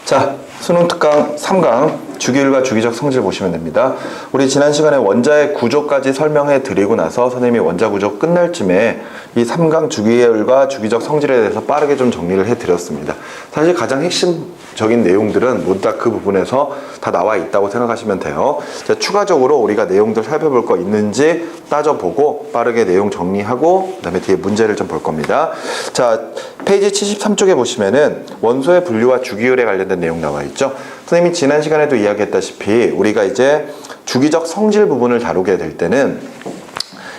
자, 수능 특강 3강 주기율과 주기적 성질 보시면 됩니다. 우리 지난 시간에 원자의 구조까지 설명해 드리고 나서 선생님이 원자 구조 끝날 쯤에 이 3강 주기율과 주기적 성질에 대해서 빠르게 좀 정리를 해 드렸습니다. 사실 가장 핵심적인 내용들은 모두 다 그 부분에서 다 나와 있다고 생각하시면 돼요. 자, 추가적으로 우리가 내용들 살펴볼 거 있는지 따져보고 빠르게 내용 정리하고 그 다음에 뒤에 문제를 좀 볼 겁니다. 자, 페이지 73쪽에 보시면은 원소의 분류와 주기율에 관련된 내용 나와 있죠. 선생님이 지난 시간에도 이야기했다시피 우리가 이제 주기적 성질 부분을 다루게 될 때는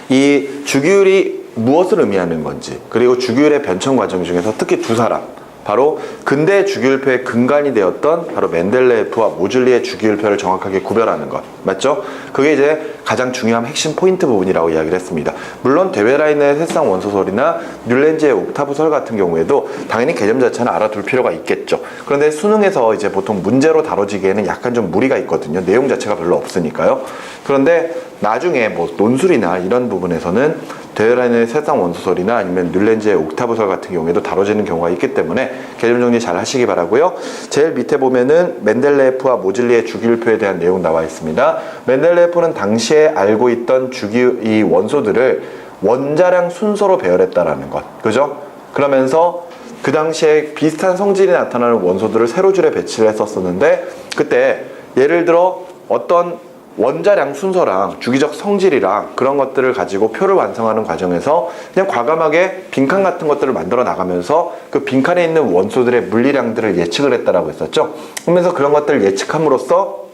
이 주기율이 무엇을 의미하는 건지, 그리고 주기율의 변천 과정 중에서 특히 두 사람, 바로 근대 주기율표의 근간이 되었던 바로 멘델레예프와 모즐리의 주기율표를 정확하게 구별하는 것, 맞죠? 그게 이제 가장 중요한 핵심 포인트 부분이라고 이야기를 했습니다. 물론 데베라이너의 새쌍 원소설이나 뮬렌즈의 옥타브설 같은 경우에도 당연히 개념 자체는 알아둘 필요가 있겠죠. 그런데 수능에서 이제 보통 문제로 다뤄지기에는 약간 좀 무리가 있거든요. 내용 자체가 별로 없으니까요. 그런데 나중에 뭐 논술이나 이런 부분에서는 데베라이너의 새쌍 원소설이나 아니면 뮬렌즈의 옥타브설 같은 경우에도 다뤄지는 경우가 있기 때문에 개념 정리 잘 하시기 바라고요. 제일 밑에 보면은 멘델레예프와 모즐리의 주기율표에 대한 내용 나와 있습니다. 멘델레예프는 당시에 알고 있던 이 원소들을 원자량 순서로 배열했다라는 것, 그죠? 그러면서 그 당시에 비슷한 성질이 나타나는 원소들을 세로 줄에 배치를 했었었는데, 그때 예를 들어 어떤 원자량 순서랑 주기적 성질이랑 그런 것들을 가지고 표를 완성하는 과정에서 그냥 과감하게 빈칸 같은 것들을 만들어 나가면서 그 빈칸에 있는 원소들의 물리량들을 예측을 했다라고 했었죠. 그러면서 그런 것들을 예측함으로써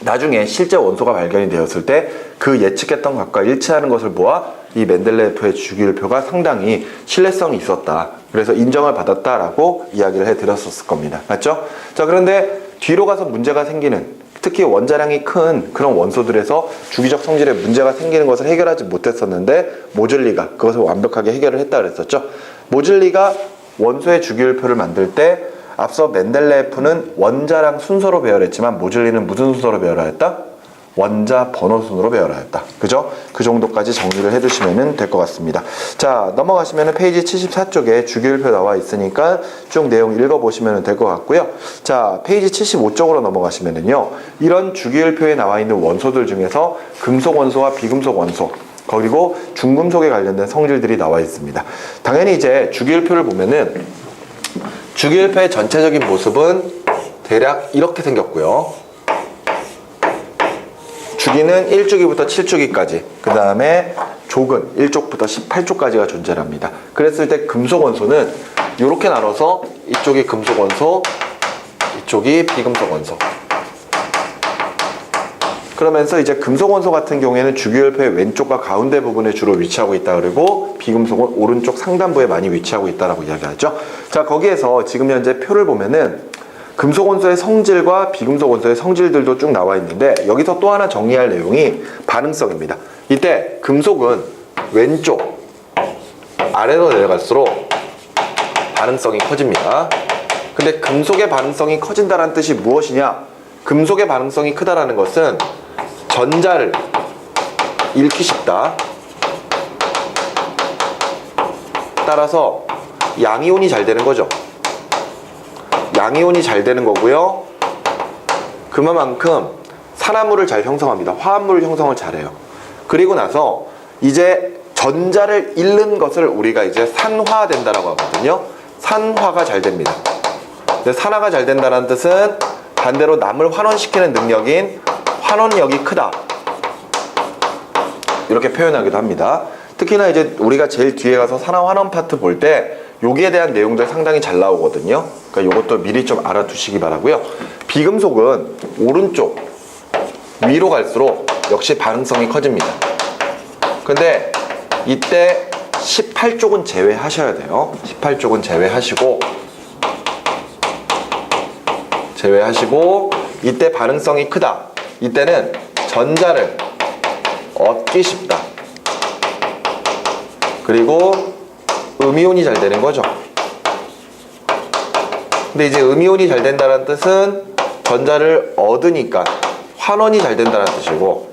나중에 실제 원소가 발견이 되었을 때 그 예측했던 것과 일치하는 것을 모아 이 멘델레예프의 주기율표가 상당히 신뢰성이 있었다, 그래서 인정을 받았다라고 이야기를 해드렸었을 겁니다. 맞죠? 자, 그런데 뒤로 가서 문제가 생기는, 특히 원자량이 큰 그런 원소들에서 주기적 성질에 문제가 생기는 것을 해결하지 못했었는데 모즐리가 그것을 완벽하게 해결을 했다 그랬었죠. 모즐리가 원소의 주기율표를 만들 때 앞서 멘델레예프는 원자량 순서로 배열했지만 모즐리는 무슨 순서로 배열하였다? 원자 번호 순으로 배열하였다. 그죠? 그 정도까지 정리를 해두시면 될 것 같습니다. 자, 넘어가시면 페이지 74쪽에 주기율표 나와 있으니까 쭉 내용 읽어보시면 될 것 같고요. 자, 페이지 75쪽으로 넘어가시면은요, 이런 주기율표에 나와 있는 원소들 중에서 금속 원소와 비금속 원소, 그리고 중금속에 관련된 성질들이 나와 있습니다. 당연히 이제 주기율표를 보면은 주기율표의 전체적인 모습은 대략 이렇게 생겼고요. 주기는 1주기부터 7주기까지, 그 다음에 족은 1족부터 18족까지가 존재합니다. 그랬을 때 금속 원소는 이렇게 나눠서 이쪽이 금속 원소, 이쪽이 비금속 원소. 그러면서 이제 금속 원소 같은 경우에는 주기율표의 왼쪽과 가운데 부분에 주로 위치하고 있다 그러고, 비금속은 오른쪽 상단부에 많이 위치하고 있다라고 이야기하죠. 자, 거기에서 지금 현재 표를 보면은 금속 원소의 성질과 비금속 원소의 성질들도 쭉 나와 있는데, 여기서 또 하나 정리할 내용이 반응성입니다. 이때 금속은 왼쪽 아래로 내려갈수록 반응성이 커집니다. 근데 금속의 반응성이 커진다는 뜻이 무엇이냐? 금속의 반응성이 크다라는 것은 전자를 잃기 쉽다, 따라서 양이온이 잘 되는 거죠. 양이온이 잘 되는 거고요. 그만큼 산화물을 잘 형성합니다. 화합물 형성을 잘해요. 그리고 나서 이제 전자를 잃는 것을 우리가 이제 산화된다라고 하거든요. 산화가 잘 됩니다. 근데 산화가 잘 된다는 뜻은 반대로 남을 환원시키는 능력인 환원력이 크다, 이렇게 표현하기도 합니다. 특히나 이제 우리가 제일 뒤에 가서 산화 환원 파트 볼 때 여기에 대한 내용들 상당히 잘 나오거든요. 그러니까 이것도 미리 좀 알아두시기 바라고요. 비금속은 오른쪽 위로 갈수록 역시 반응성이 커집니다. 근데 이때 18쪽은 제외하셔야 돼요. 18쪽은 제외하시고 이때 반응성이 크다, 이때는 전자를 얻기 쉽다, 그리고 음이온이 잘 되는 거죠. 근데 이제 음이온이 잘 된다는 뜻은 전자를 얻으니까 환원이 잘 된다는 뜻이고,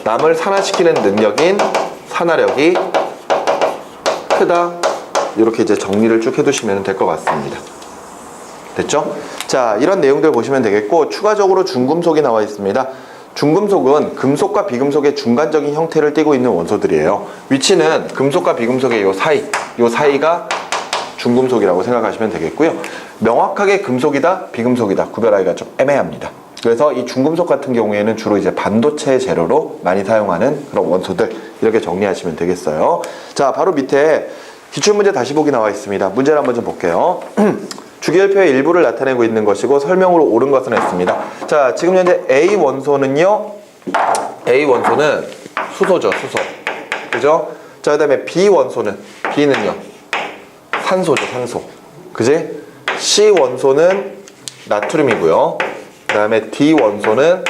남을 산화시키는 능력인 산화력이 크다, 이렇게 이제 정리를 쭉 해두시면 될 것 같습니다. 됐죠? 자, 이런 내용들 보시면 되겠고, 추가적으로 중금속이 나와 있습니다. 중금속은 금속과 비금속의 중간적인 형태를 띠고 있는 원소들이에요. 위치는 금속과 비금속의 요 사이가 중금속이라고 생각하시면 되겠고요. 명확하게 금속이다, 비금속이다 구별하기가 좀 애매합니다. 그래서 이 중금속 같은 경우에는 주로 이제 반도체 재료로 많이 사용하는 그런 원소들, 이렇게 정리하시면 되겠어요. 자, 바로 밑에 기출문제 다시 보기 나와 있습니다. 문제를 한번 좀 볼게요. 주기율표의 일부를 나타내고 있는 것이고 설명으로 옳은 것은 했습니다. 자, 지금 현재 A 원소는요, A 원소는 수소죠, 수소. 그죠? 자, 그 다음에 B 원소는, B는요, 산소죠, 산소. 그지? C 원소는 나트륨이고요. 그 다음에 D 원소는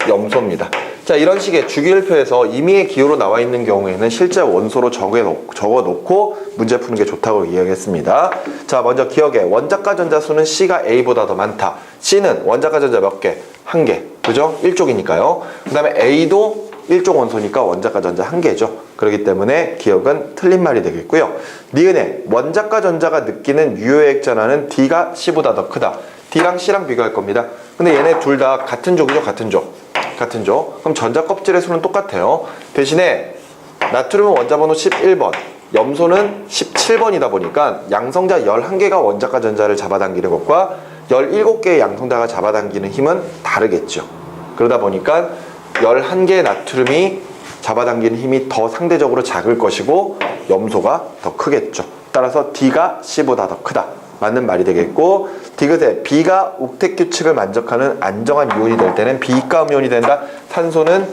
염소입니다. 자, 이런 식의 주기율표에서 임의의 기호로 나와 있는 경우에는 실제 원소로 적어놓고 문제 푸는 게 좋다고 이야기했습니다. 자, 먼저 기억해. 원자가 전자수는 C가 A보다 더 많다. C는 원자가 전자 몇 개? 한 개. 그죠? 1족이니까요. 그 다음에 A도 1족 원소니까 원자가 전자 한 개죠. 그렇기 때문에 기억은 틀린 말이 되겠고요. 니은에 원자가 전자가 느끼는 유효액 전하는 D가 C보다 더 크다. D랑 C랑 비교할 겁니다. 근데 얘네 둘 다 같은 족이죠, 같은 족. 같은 족. 그럼 전자 껍질의 수는 똑같아요. 대신에 나트륨은 원자 번호 11번, 염소는 17번이다 보니까 양성자 11개가 원자가 전자를 잡아당기는 것과 17개의 양성자가 잡아당기는 힘은 다르겠죠. 그러다 보니까 11개의 나트륨이 잡아당기는 힘이 더 상대적으로 작을 것이고 염소가 더 크겠죠. 따라서 D가 C보다 더 크다. 맞는 말이 되겠고, 디귿에 B가 옥텟 규칙을 만족하는 안정한 이온이 될 때는 비가음 이온이 된다. 산소는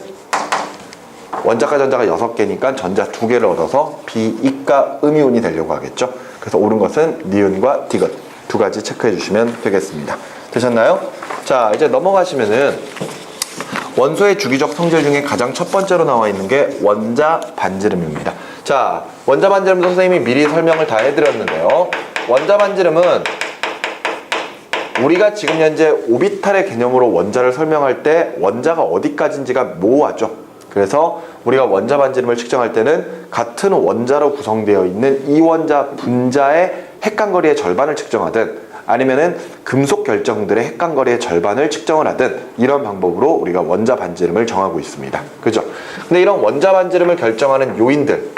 원자가 전자가 6개니까 전자 2개를 얻어서 비이가 음이온이 되려고 하겠죠. 그래서 옳은 것은 니은과 디귿 두 가지 체크해 주시면 되겠습니다. 되셨나요? 자, 이제 넘어가시면은 원소의 주기적 성질 중에 가장 첫 번째로 나와 있는 게 원자 반지름입니다. 자, 원자 반지름도 선생님이 미리 설명을 다 해드렸는데요. 원자 반지름은 우리가 지금 현재 오비탈의 개념으로 원자를 설명할 때 원자가 어디까지인지가 모호하죠. 그래서 우리가 원자 반지름을 측정할 때는 같은 원자로 구성되어 있는 이 원자 분자의 핵간거리의 절반을 측정하든 아니면은 금속 결정들의 핵간거리의 절반을 측정을 하든 이런 방법으로 우리가 원자 반지름을 정하고 있습니다. 그죠? 근데 이런 원자 반지름을 결정하는 요인들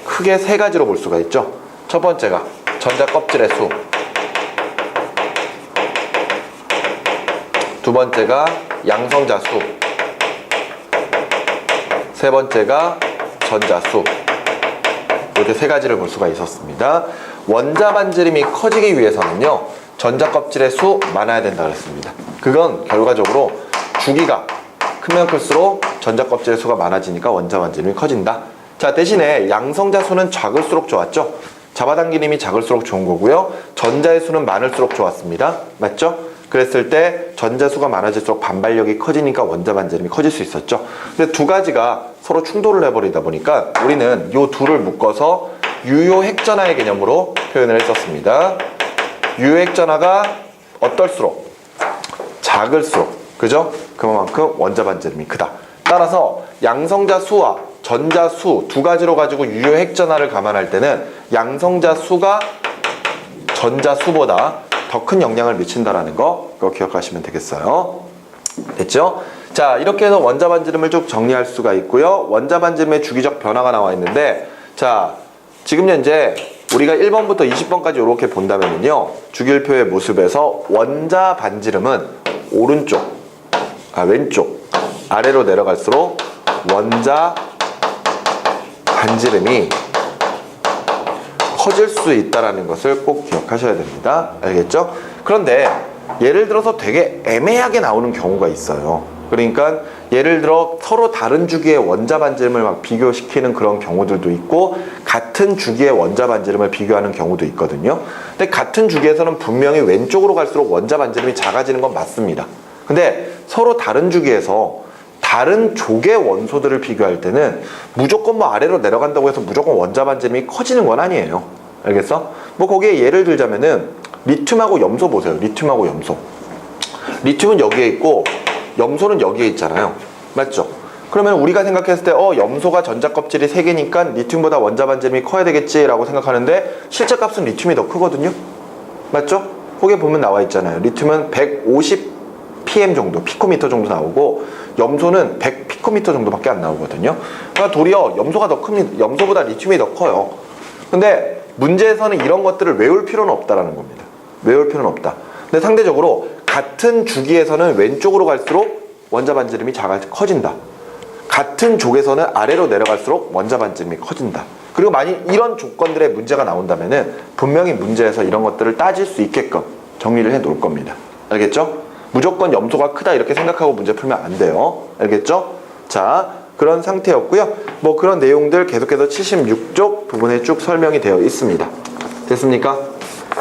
크게 세 가지로 볼 수가 있죠. 첫 번째가 전자 껍질의 수, 두 번째가 양성자 수, 세 번째가 전자 수. 이렇게 세 가지를 볼 수가 있었습니다. 원자 반지름이 커지기 위해서는요, 전자 껍질의 수 많아야 된다 그랬습니다. 그건 결과적으로 주기가 크면 클수록 전자 껍질의 수가 많아지니까 원자 반지름이 커진다. 자, 대신에 양성자 수는 작을수록 좋았죠. 잡아당기는 힘이 작을수록 좋은 거고요. 전자의 수는 많을수록 좋았습니다. 맞죠? 그랬을 때 전자수가 많아질수록 반발력이 커지니까 원자 반지름이 커질 수 있었죠. 근데 두 가지가 서로 충돌을 해버리다 보니까 우리는 이 둘을 묶어서 유효 핵전하의 개념으로 표현을 했었습니다. 유효 핵전하가 어떨수록 작을수록, 그죠? 그만큼 원자 반지름이 크다. 따라서 양성자 수와 전자 수 두 가지로 가지고 유효 핵전하를 감안할 때는 양성자 수가 전자 수보다 더 큰 영향을 미친다라는 거, 그거 기억하시면 되겠어요. 됐죠? 자, 이렇게 해서 원자 반지름을 쭉 정리할 수가 있고요. 원자 반지름의 주기적 변화가 나와 있는데, 자, 지금 현재 우리가 1번부터 20번까지 이렇게 본다면요, 주기율표의 모습에서 원자 반지름은 왼쪽 아래로 내려갈수록 원자 반지름이 커질 수 있다는 것을 꼭 기억하셔야 됩니다. 알겠죠? 그런데 예를 들어서 되게 애매하게 나오는 경우가 있어요. 그러니까 예를 들어 서로 다른 주기의 원자 반지름을 막 비교시키는 그런 경우들도 있고 같은 주기의 원자 반지름을 비교하는 경우도 있거든요. 근데 같은 주기에서는 분명히 왼쪽으로 갈수록 원자 반지름이 작아지는 건 맞습니다. 근데 서로 다른 주기에서 다른 족의 원소들을 비교할 때는 무조건 뭐 아래로 내려간다고 해서 무조건 원자 반지름이 커지는 건 아니에요. 알겠어? 뭐 거기에 예를 들자면은 리튬하고 염소 보세요. 리튬하고 염소. 리튬은 여기에 있고 염소는 여기에 있잖아요. 맞죠? 그러면 우리가 생각했을 때 염소가 전자 껍질이 3개니까 리튬보다 원자 반지름이 커야 되겠지 라고 생각하는데 실제 값은 리튬이 더 크거든요. 맞죠? 거기에 보면 나와 있잖아요. 리튬은 150 pm 정도, 피코미터 정도 나오고 염소는 100 피코미터 정도밖에 안 나오거든요. 그러니까 도리어 염소가 더 큽니다. 염소보다 리튬이 더 커요. 근데 문제에서는 이런 것들을 외울 필요는 없다라는 겁니다. 외울 필요는 없다. 근데 상대적으로 같은 주기에서는 왼쪽으로 갈수록 원자 반지름이 커진다. 같은 족에서는 아래로 내려갈수록 원자 반지름이 커진다. 그리고 만약 이런 조건들의 문제가 나온다면은 분명히 문제에서 이런 것들을 따질 수 있게끔 정리를 해 놓을 겁니다. 알겠죠? 무조건 염소가 크다 이렇게 생각하고 문제 풀면 안 돼요. 알겠죠? 자, 그런 상태였고요. 뭐 그런 내용들 계속해서 76쪽 부분에 쭉 설명이 되어 있습니다. 됐습니까?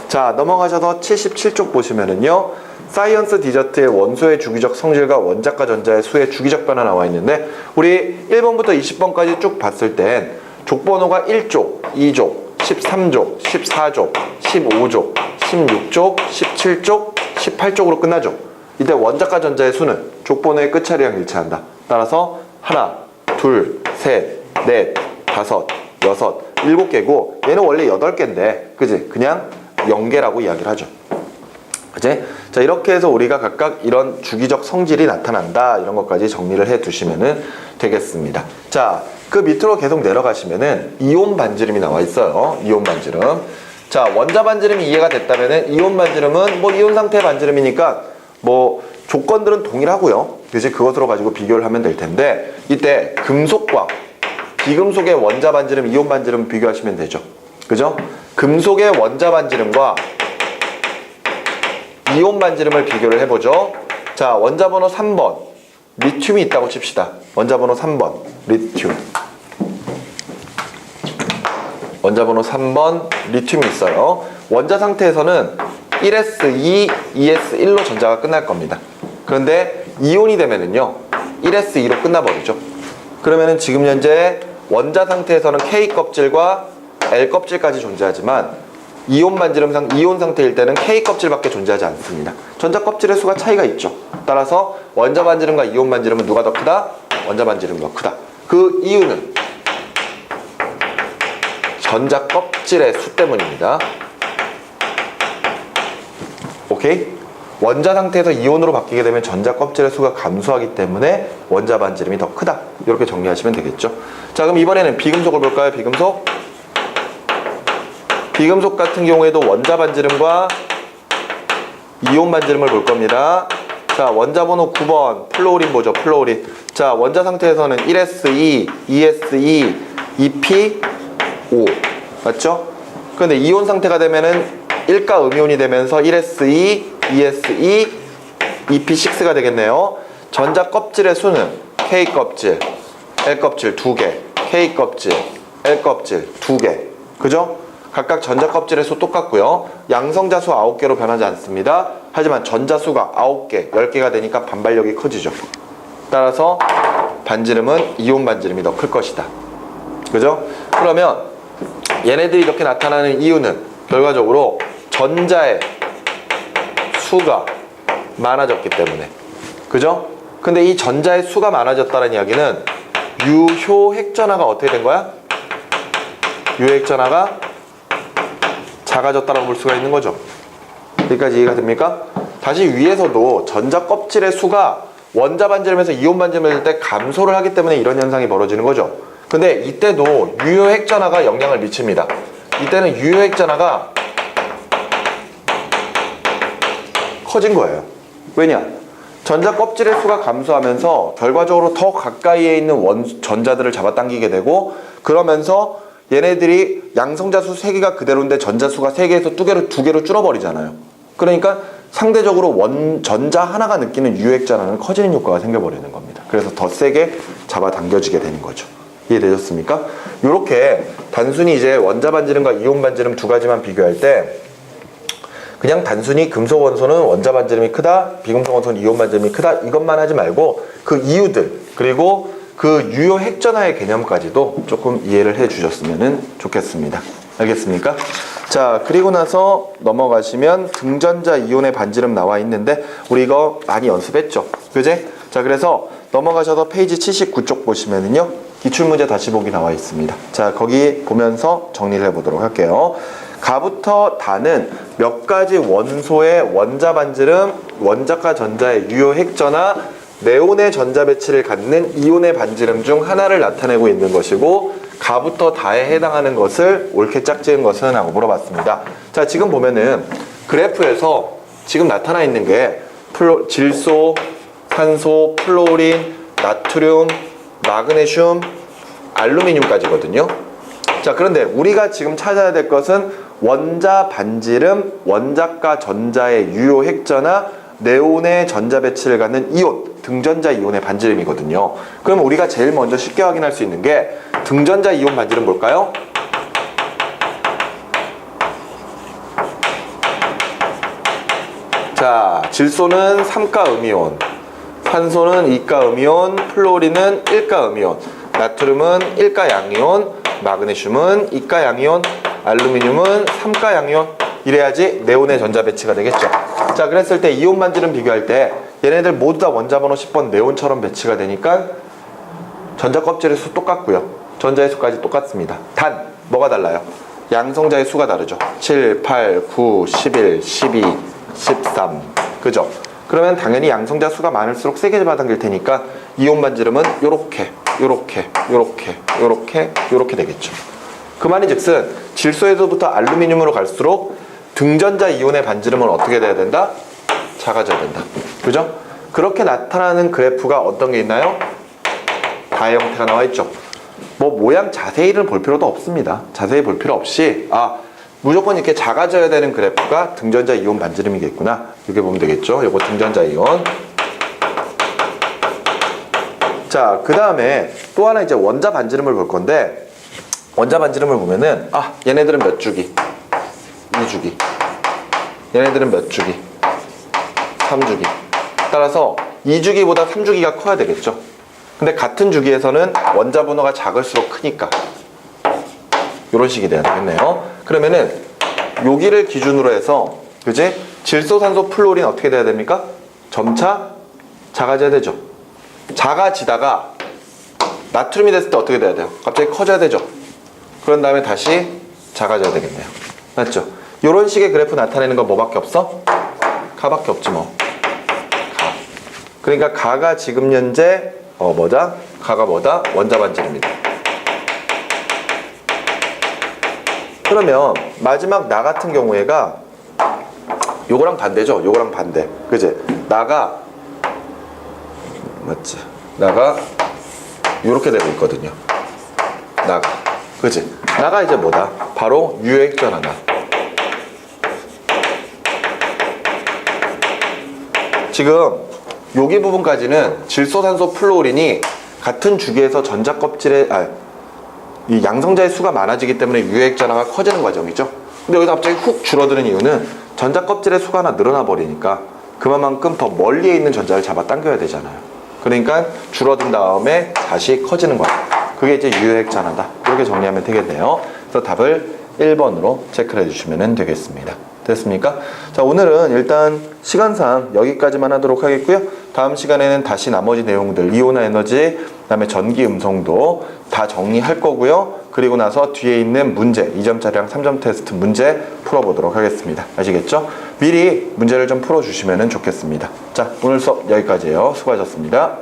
자, 넘어가셔서 77쪽 보시면은요. 사이언스 디저트의 원소의 주기적 성질과 원자과 전자의 수의 주기적 변화 나와 있는데 우리 1번부터 20번까지 쭉 봤을 땐 족번호가 1족, 2족, 13족, 14족, 15족, 16족, 17족, 18족으로 끝나죠. 이때 원자과 전자의 수는 족번호의 끝자리랑 일치한다. 따라서 하나, 둘, 셋, 넷, 다섯, 여섯, 7개고 얘는 원래 8개인데 그지? 그냥 0개라고 이야기를 하죠. 그치? 자, 이렇게 해서 우리가 각각 이런 주기적 성질이 나타난다 이런 것까지 정리를 해 두시면 되겠습니다. 자, 그 밑으로 계속 내려가시면은 이온 반지름이 나와 있어요. 이온 반지름. 자, 원자 반지름이 이해가 됐다면은 이온 반지름은 뭐 이온 상태의 반지름이니까 뭐 조건들은 동일하고요. 그치? 그것으로 가지고 비교를 하면 될 텐데 이때 금속과 비금속의 원자 반지름, 이온 반지름 비교하시면 되죠. 그죠? 금속의 원자 반지름과 이온 반지름을 비교를 해보죠. 자, 원자 번호 3번 리튬이 있다고 칩시다. 원자 번호 3번 리튬. 원자 번호 3번 리튬이 있어요. 원자 상태에서는 1s2, 2s1로 전자가 끝날 겁니다. 그런데 이온이 되면은요 1s2로 끝나버리죠. 그러면은 지금 현재 원자 상태에서는 K 껍질과 L 껍질까지 존재하지만 이온 상태일 때는 K 껍질밖에 존재하지 않습니다. 전자 껍질의 수가 차이가 있죠. 따라서 원자 반지름과 이온 반지름은 누가 더 크다? 원자 반지름이 더 크다. 그 이유는 전자 껍질의 수 때문입니다. 오케이? 원자 상태에서 이온으로 바뀌게 되면 전자 껍질의 수가 감소하기 때문에 원자 반지름이 더 크다. 이렇게 정리하시면 되겠죠. 자, 그럼 이번에는 비금속을 볼까요? 비금속. 비금속 같은 경우에도 원자 반지름과 이온 반지름을 볼 겁니다. 자, 원자 번호 9번 플로린 보죠. 플로린. 자, 원자 상태에서는 1s2, 2s2, 2p5 맞죠? 그런데 이온 상태가 되면은 1가 음이온이 되면서 1s2, 2s2, 2p6가 되겠네요. 전자 껍질의 수는 K 껍질, L 껍질 2개, K 껍질, L 껍질 2개. 그죠? 각각 전자 껍질의 수 똑같고요. 양성자 수 9개로 변하지 않습니다. 하지만 전자 수가 9개, 10개가 되니까 반발력이 커지죠. 따라서 반지름은 이온 반지름이 더 클 것이다. 그죠? 그러면 얘네들이 이렇게 나타나는 이유는 결과적으로 전자의 수가 많아졌기 때문에. 그죠? 근데 이 전자의 수가 많아졌다는 이야기는 유효 핵전하가 어떻게 된 거야? 유효 핵전하가 작아졌다고 볼 수가 있는 거죠. 여기까지 이해가 됩니까? 다시 위에서도 전자 껍질의 수가 원자 반지름에서 이온 반지름일 때 감소를 하기 때문에 이런 현상이 벌어지는 거죠. 근데 이때도 유효 핵전하가 영향을 미칩니다. 이때는 유효 핵전하가 커진 거예요. 왜냐? 전자 껍질의 수가 감소하면서 결과적으로 더 가까이에 있는 전자들을 잡아당기게 되고 그러면서 얘네들이 양성자수 3개가 그대로인데 전자수가 3개에서 2개로 줄어버리잖아요. 그러니까 상대적으로 전자 하나가 느끼는 유효핵전하는 커지는 효과가 생겨버리는 겁니다. 그래서 더 세게 잡아당겨지게 되는 거죠. 이해되셨습니까? 이렇게 단순히 이제 원자 반지름과 이온 반지름 두 가지만 비교할 때 그냥 단순히 금속 원소는 원자 반지름이 크다, 비금속 원소는 이온 반지름이 크다 이것만 하지 말고 그 이유들 그리고 그 유효 핵전하의 개념까지도 조금 이해를 해 주셨으면 좋겠습니다. 알겠습니까? 자, 그리고 나서 넘어가시면 등전자 이온의 반지름 나와 있는데 우리 이거 많이 연습했죠? 그제? 자, 그래서 넘어가셔서 페이지 79쪽 보시면은요, 기출문제 다시 보기 나와 있습니다. 자, 거기 보면서 정리를 해보도록 할게요. 가부터 다는 몇 가지 원소의 원자 반지름, 원자과 전자의 유효 핵전화, 네온의 전자 배치를 갖는 이온의 반지름 중 하나를 나타내고 있는 것이고, 가부터 다에 해당하는 것을 옳게 짝지은 것은 하고 물어봤습니다. 자, 지금 보면은 그래프에서 지금 나타나 있는 게 질소, 산소, 플로린, 나트륨, 마그네슘, 알루미늄까지거든요. 자, 그런데 우리가 지금 찾아야 될 것은 원자 반지름, 원자과 전자의 유효 핵전화, 네온의 전자 배치를 갖는 이온, 등전자 이온의 반지름이거든요. 그럼 우리가 제일 먼저 쉽게 확인할 수 있는 게 등전자 이온 반지름 볼까요? 자, 질소는 3가 음이온, 산소는 2가 음이온, 플로린은 1가 음이온, 나트륨은 1가 양이온, 마그네슘은 2가 양이온, 알루미늄은 3가 양이온. 이래야지 네온의 전자 배치가 되겠죠. 자, 그랬을 때 이온 반지름 비교할 때 얘네들 모두 다 원자 번호 10번 네온처럼 배치가 되니까 전자 껍질의 수 똑같고요, 전자의 수까지 똑같습니다. 단 뭐가 달라요? 양성자의 수가 다르죠. 7, 8, 9, 11, 12, 13. 그죠? 그러면 당연히 양성자 수가 많을수록 세게 잡아당길 테니까 이온 반지름은 요렇게 되겠죠. 그 말이 즉슨 질소에서부터 알루미늄으로 갈수록 등전자 이온의 반지름은 어떻게 돼야 된다? 작아져야 된다. 그죠? 그렇게 나타나는 그래프가 어떤 게 있나요? 다 형태가 나와 있죠. 뭐 모양 자세히를 볼 필요도 없습니다. 자세히 볼 필요 없이 무조건 이렇게 작아져야 되는 그래프가 등전자 이온 반지름이겠구나, 이렇게 보면 되겠죠. 요거 등전자 이온. 자, 그 다음에 또 하나 이제 원자 반지름을 볼 건데, 원자 반지름을 보면은 얘네들은 몇 주기? 2주기. 얘네들은 몇 주기? 3주기. 따라서 2주기보다 3주기가 커야 되겠죠. 근데 같은 주기에서는 원자 번호가 작을수록 크니까 이런 식이 돼야 되겠네요. 그러면은 여기를 기준으로 해서, 그지? 질소, 산소, 플로린 어떻게 돼야 됩니까? 점차 작아져야 되죠. 작아지다가 나트륨이 됐을 때 어떻게 돼야 돼요? 갑자기 커져야 되죠. 그런 다음에 다시 작아져야 되겠네요. 맞죠? 이런 식의 그래프 나타내는 건 뭐밖에 없어? 가밖에 없지 뭐. 가. 그러니까 가가 지금 현재 가가 뭐다? 원자 반지름이다. 그러면 마지막 나 같은 경우에가 요거랑 반대죠. 요거랑 반대. 그지? 나가 맞지? 나가 요렇게 되고 있거든요. 나가. 그지? 나가 이제 뭐다? 바로 유효액전하다. 지금 여기 부분까지는 질소, 산소, 플로린이 같은 주기에서 전자 껍질에 이 양성자의 수가 많아지기 때문에 유효액전화가 커지는 과정이죠. 근데 여기서 갑자기 훅 줄어드는 이유는 전자 껍질의 수가 하나 늘어나 버리니까 그만큼 더 멀리에 있는 전자를 잡아 당겨야 되잖아요. 그러니까 줄어든 다음에 다시 커지는 거야. 그게 이제 유효액전화다. 이렇게 정리하면 되겠네요. 그래서 답을 1번으로 체크를 해주시면 되겠습니다. 됐습니까? 자, 오늘은 일단 시간상 여기까지만 하도록 하겠고요. 다음 시간에는 다시 나머지 내용들, 이온화 에너지, 그 다음에 전기 음성도 다 정리할 거고요. 그리고 나서 뒤에 있는 문제, 2점짜리랑 3점 테스트 문제 풀어보도록 하겠습니다. 아시겠죠? 미리 문제를 좀 풀어주시면 좋겠습니다. 자, 오늘 수업 여기까지예요. 수고하셨습니다.